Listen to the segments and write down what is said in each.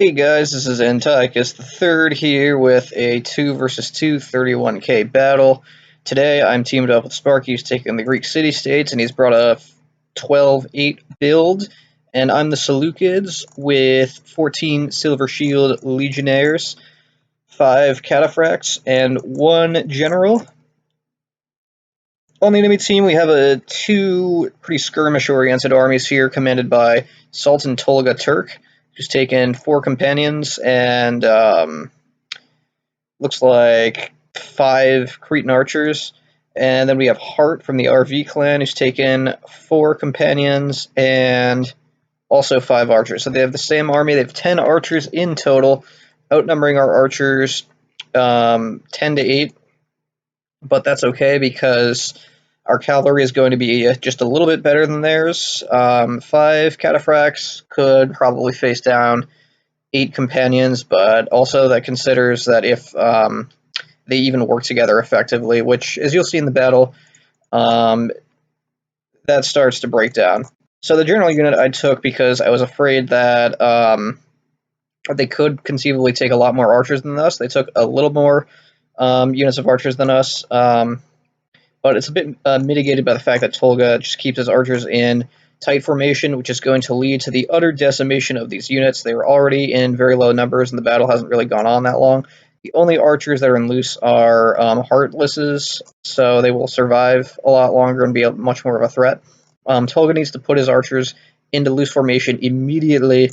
Hey guys, this is Antiochus the Third here with a 2 versus 2 31k battle. Today I'm teamed up with Sparky, who's taking the Greek city-states, and he's brought a 12-8 build. And I'm the Seleucids with 14 Silver Shield Legionnaires, 5 Cataphracts, and 1 General. On the enemy team, we have two pretty skirmish-oriented armies here, commanded by Sultan Tolga Turk, who's taken 4 companions and looks like 5 Cretan archers. And then we have Hart from the RV clan, who's taken 4 companions and also 5 archers. So they have the same army. They have 10 archers in total, outnumbering our archers 10 to 8. But that's okay because our cavalry is going to be just a little bit better than theirs. 5 cataphracts could probably face down 8 companions, but also that considers that if they even work together effectively, which, as you'll see in the battle, that starts to break down. So the general unit I took because I was afraid that they could conceivably take a lot more archers than us. They took a little more units of archers than us, but it's a bit mitigated by the fact that Tolga just keeps his archers in tight formation, which is going to lead to the utter decimation of these units. They were already in very low numbers, and the battle hasn't really gone on that long. The only archers that are in loose are Heartlesses, so they will survive a lot longer and be much more of a threat. Tolga needs to put his archers into loose formation immediately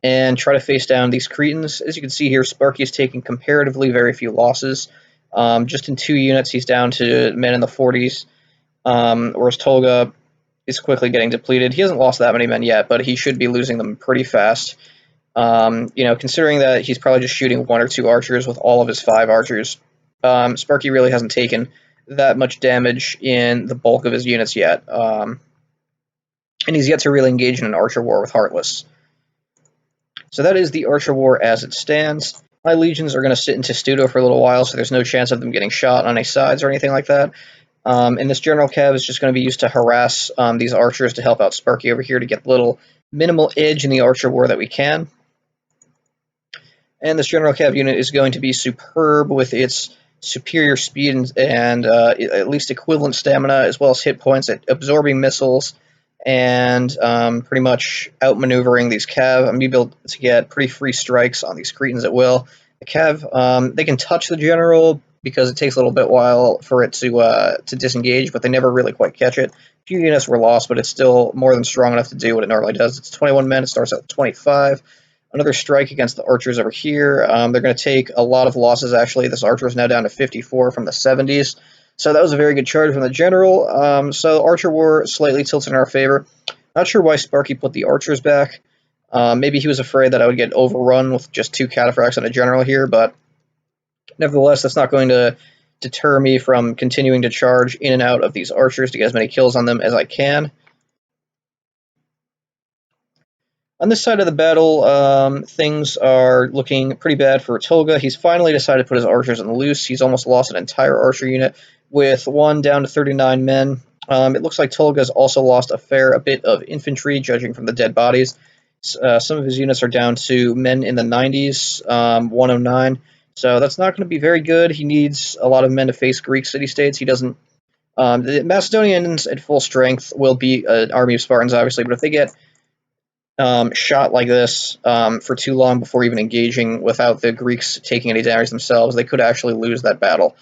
and try to face down these Cretans. As you can see here, Sparky is taking comparatively very few losses. Just in 2 units, he's down to men in the 40s, whereas Tolga is quickly getting depleted. He hasn't lost that many men yet, but he should be losing them pretty fast. Considering that he's probably just shooting 1 or 2 archers with all of his 5 archers, Sparky really hasn't taken that much damage in the bulk of his units yet. And he's yet to really engage in an archer war with Heartless. So that is the archer war as it stands. My legions are going to sit in Testudo for a little while, so there's no chance of them getting shot on any sides or anything like that. And this general cav is just going to be used to harass these archers to help out Sparky over here to get the little minimal edge in the archer war that we can. And this general cav unit is going to be superb with its superior speed and at least equivalent stamina, as well as hit points at absorbing missiles and pretty much outmaneuvering these cav. I'm going to be able to get pretty free strikes on these Cretans at will. The cav, they can touch the general because it takes a little bit while for it to disengage, but they never really quite catch it. A few units were lost, but it's still more than strong enough to do what it normally does. It's 21 men. It starts at 25. Another strike against the archers over here. They're going to take a lot of losses, actually. This archer is now down to 54 from the 70s. So that was a very good charge from the general. So Archer War slightly tilts in our favor. Not sure why Sparky put the archers back. Maybe he was afraid that I would get overrun with just 2 cataphracts and a general here, but nevertheless, that's not going to deter me from continuing to charge in and out of these archers to get as many kills on them as I can. On this side of the battle, things are looking pretty bad for Tolga. He's finally decided to put his archers on the loose. He's almost lost an entire archer unit with 1 down to 39 men. It looks like Tolga's also lost a bit of infantry, judging from the dead bodies. Some of his units are down to men in the 90s, 109. So that's not going to be very good. He needs a lot of men to face Greek city-states. He doesn't. The Macedonians at full strength will beat an army of Spartans, obviously, but if they get shot like this for too long before even engaging without the Greeks taking any damage themselves, they could actually lose that battle.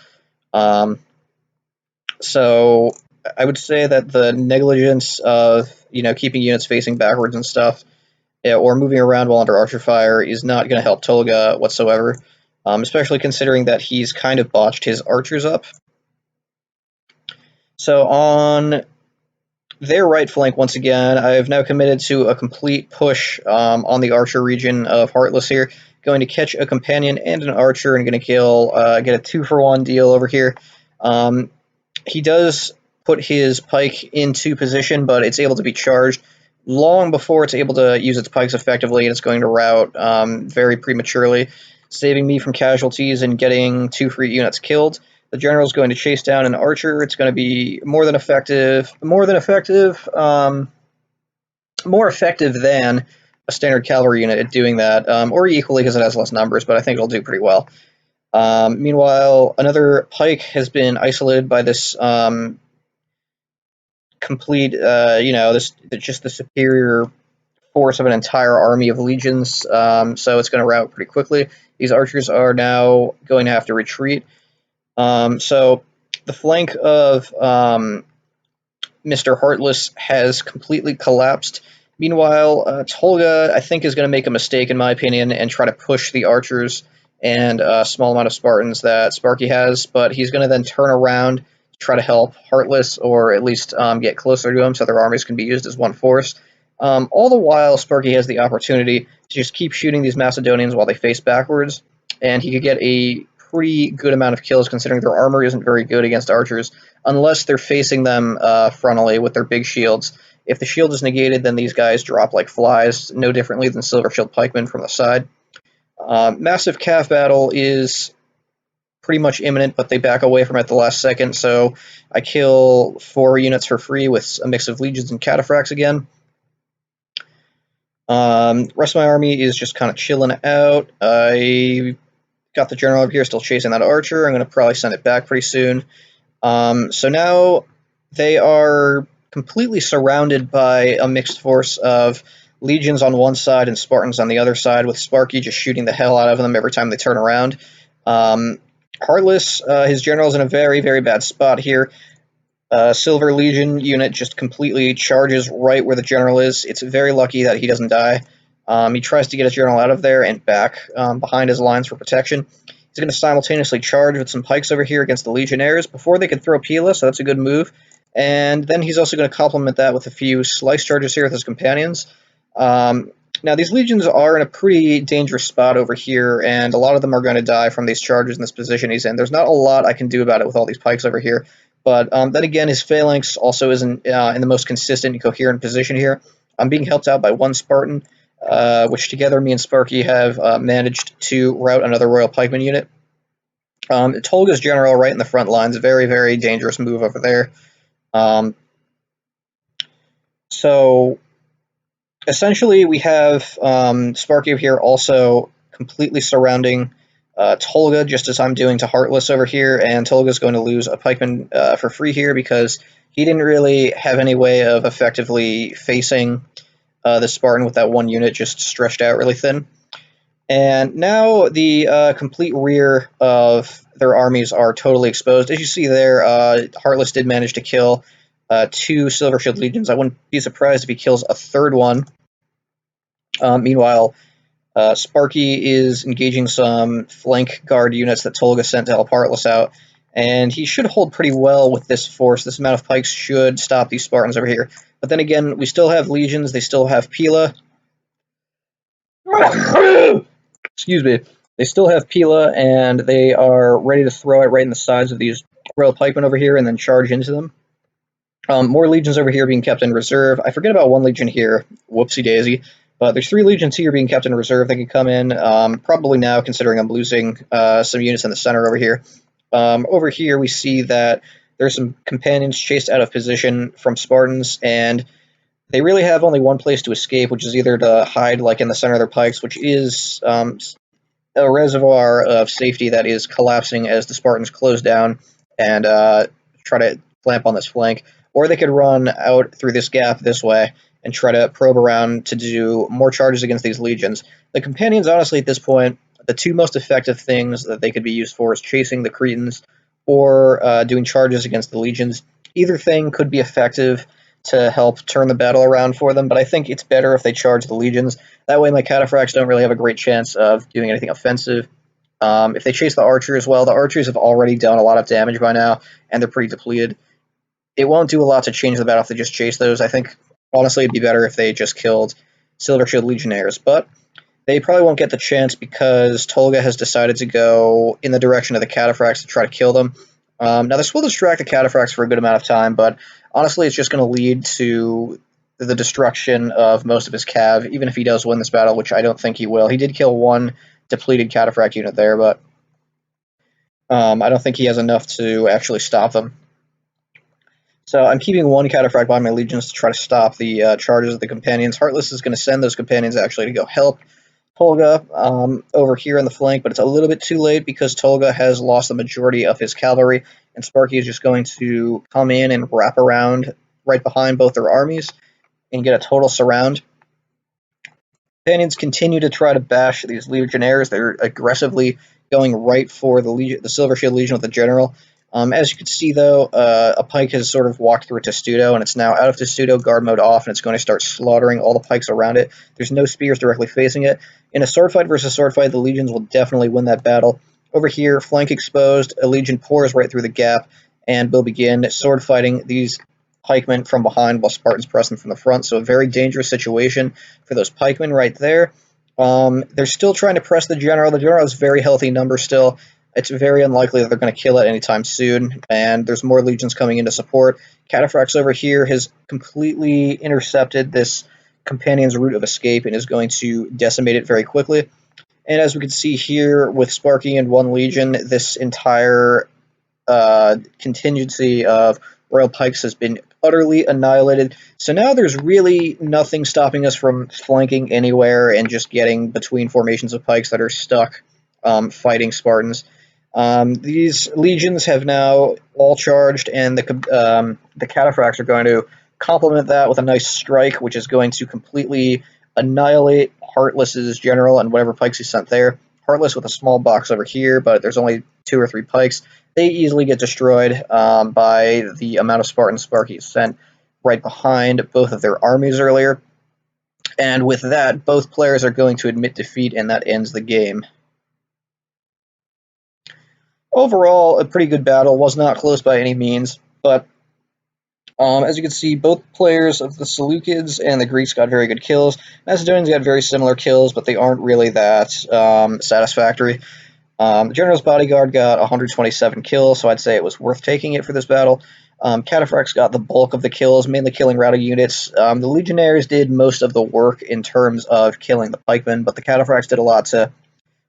So I would say that the negligence of keeping units facing backwards and stuff, or moving around while under archer fire, is not going to help Tolga whatsoever, especially considering that he's kind of botched his archers up. So on their right flank, once again, I've now committed to a complete push on the archer region of Heartless here. Going to catch a companion and an archer and going to get a 2-for-1 deal over here. He does put his pike into position, but it's able to be charged long before it's able to use its pikes effectively, and it's going to rout very prematurely, saving me from casualties and getting 2 free units killed. The general is going to chase down an archer. It's going to be more effective than a standard cavalry unit at doing that, or equally because it has less numbers, but I think it'll do pretty well. Meanwhile, another pike has been isolated by this complete, this just the superior force of an entire army of legions, so it's going to rout pretty quickly. These archers are now going to have to retreat. So the flank of Mr. Heartless has completely collapsed. Meanwhile, Tolga, I think, is going to make a mistake, in my opinion, and try to push the archers and a small amount of Spartans that Sparky has, but he's going to then turn around, try to help Heartless, or at least get closer to him so their armies can be used as one force. All the while, Sparky has the opportunity to just keep shooting these Macedonians while they face backwards, and he could get a pretty good amount of kills considering their armor isn't very good against archers unless they're facing them frontally with their big shields. If the shield is negated, then these guys drop like flies, no differently than Silver Shield Pikemen from the side. Massive calf battle is pretty much imminent, but they back away from it at the last second, so I kill 4 units for free with a mix of legions and cataphracts again. Rest of my army is just kind of chilling out. I got the general up here still chasing that archer. I'm going to probably send it back pretty soon. So now they are completely surrounded by a mixed force of legions on one side and Spartans on the other side, with Sparky just shooting the hell out of them every time they turn around. Heartless, his general's in a very, very bad spot here. Silver Legion unit just completely charges right where the general is. It's very lucky that he doesn't die. He tries to get his general out of there and back behind his lines for protection. He's going to simultaneously charge with some pikes over here against the Legionnaires before they can throw Pila, so that's a good move. And then he's also going to complement that with a few slice charges here with his companions. Now, these legions are in a pretty dangerous spot over here, and a lot of them are going to die from these charges in this position he's in. There's not a lot I can do about it with all these pikes over here, but then again, his phalanx also isn't in the most consistent and coherent position here. I'm being helped out by 1 Spartan, which together me and Sparky have managed to rout another Royal Pikeman unit. Tolga's general right in the front lines, very, very dangerous move over there. So essentially, we have Sparky over here also completely surrounding Tolga, just as I'm doing to Heartless over here, and Tolga's going to lose a pikeman for free here because he didn't really have any way of effectively facing the Spartan with that 1 unit just stretched out really thin. And now the complete rear of their armies are totally exposed. As you see there, Heartless did manage to kill 2 Silver Shield Legions. I wouldn't be surprised if he kills a 3rd one. Meanwhile, Sparky is engaging some flank guard units that Tolga sent to help Heartless out, and he should hold pretty well with this force. This amount of pikes should stop these Spartans over here. But then again, we still have legions, they still have Pila. Excuse me. They still have Pila, and they are ready to throw it right in the sides of these Royal Pikemen over here and then charge into them. More legions over here being kept in reserve. I forget about 1 legion here. Whoopsie daisy. But there's 3 legions here being kept in reserve. They can come in probably now, considering I'm losing some units in the center over here. Over here, we see that there's some companions chased out of position from Spartans, and they really have only one place to escape, which is either to hide like in the center of their pikes, which is a reservoir of safety that is collapsing as the Spartans close down and try to clamp on this flank, or they could run out through this gap this way and try to probe around to do more charges against these legions. The companions, honestly, at this point, the 2 most effective things that they could be used for is chasing the Cretans or doing charges against the legions. Either thing could be effective to help turn the battle around for them, but I think it's better if they charge the legions. That way my cataphracts don't really have a great chance of doing anything offensive. If they chase the archers, well, the archers have already done a lot of damage by now, and they're pretty depleted. It won't do a lot to change the battle if they just chase those. I think, honestly, it'd be better if they just killed Silver Shield Legionnaires, but they probably won't get the chance because Tolga has decided to go in the direction of the cataphracts to try to kill them. Now, this will distract the cataphracts for a good amount of time, but honestly, it's just going to lead to the destruction of most of his cav, even if he does win this battle, which I don't think he will. He did kill 1 depleted cataphract unit there, but I don't think he has enough to actually stop them. So I'm keeping one Cataphract by my legions to try to stop the charges of the companions. Heartless is going to send those companions actually to go help Tolga over here in the flank, but it's a little bit too late because Tolga has lost the majority of his cavalry, and Sparky is just going to come in and wrap around right behind both their armies and get a total surround. Companions continue to try to bash these legionnaires. They're aggressively going right for the Silver Shield Legion with the general. As you can see, though, a pike has sort of walked through Testudo, and it's now out of Testudo, guard mode off, and it's going to start slaughtering all the pikes around it. There's no spears directly facing it. In a sword fight versus sword fight, the legions will definitely win that battle. Over here, flank exposed, a legion pours right through the gap, and will begin sword fighting these pikemen from behind while Spartans press them from the front. So a very dangerous situation for those pikemen right there. They're still trying to press the general. The general has very healthy numbers still. It's very unlikely that they're going to kill it anytime soon, and there's more legions coming in to support. Cataphracts over here has completely intercepted this companion's route of escape and is going to decimate it very quickly. And as we can see here with Sparky and one legion, this entire contingency of Royal Pikes has been utterly annihilated. So now there's really nothing stopping us from flanking anywhere and just getting between formations of pikes that are stuck fighting Spartans. These legions have now all charged, and the cataphracts are going to complement that with a nice strike, which is going to completely annihilate Heartless's general and whatever pikes he sent there. Heartless with a small box over here, but there's only 2 or 3 pikes. They easily get destroyed by the amount of Spartans Sparky sent right behind both of their armies earlier. And with that, both players are going to admit defeat, and that ends the game. Overall, a pretty good battle. Was not close by any means, but as you can see, both players of the Seleucids and the Greeks got very good kills. Macedonians got very similar kills, but they aren't really that satisfactory. The General's Bodyguard got 127 kills, so I'd say it was worth taking it for this battle. Cataphracts got the bulk of the kills, mainly killing routing units. The Legionnaires did most of the work in terms of killing the pikemen, but the Cataphracts did a lot to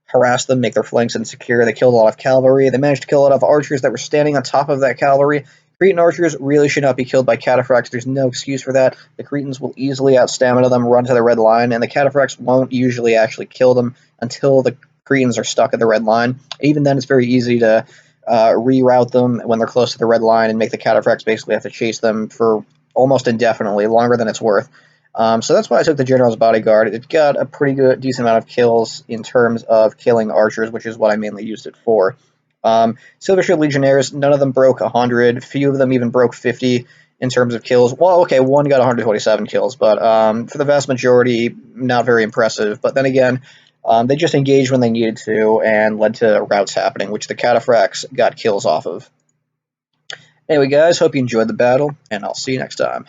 harass them, make their flanks insecure. They killed a lot of cavalry. They managed to kill a lot of archers that were standing on top of that cavalry. Cretan archers really should not be killed by cataphracts. There's no excuse for that. The Cretans will easily outstamina them, run to the red line, and the cataphracts won't usually actually kill them until the Cretans are stuck at the red line. Even then, it's very easy to reroute them when they're close to the red line and make the cataphracts basically have to chase them for almost indefinitely, longer than it's worth. So that's why I took the General's Bodyguard. It got a pretty good, decent amount of kills in terms of killing archers, which is what I mainly used it for. Silver Shield Legionnaires, none of them broke 100. Few of them even broke 50 in terms of kills. Well, okay, one got 127 kills, but for the vast majority, not very impressive. But then again, they just engaged when they needed to and led to routes happening, which the Cataphracts got kills off of. Anyway, guys, hope you enjoyed the battle, and I'll see you next time.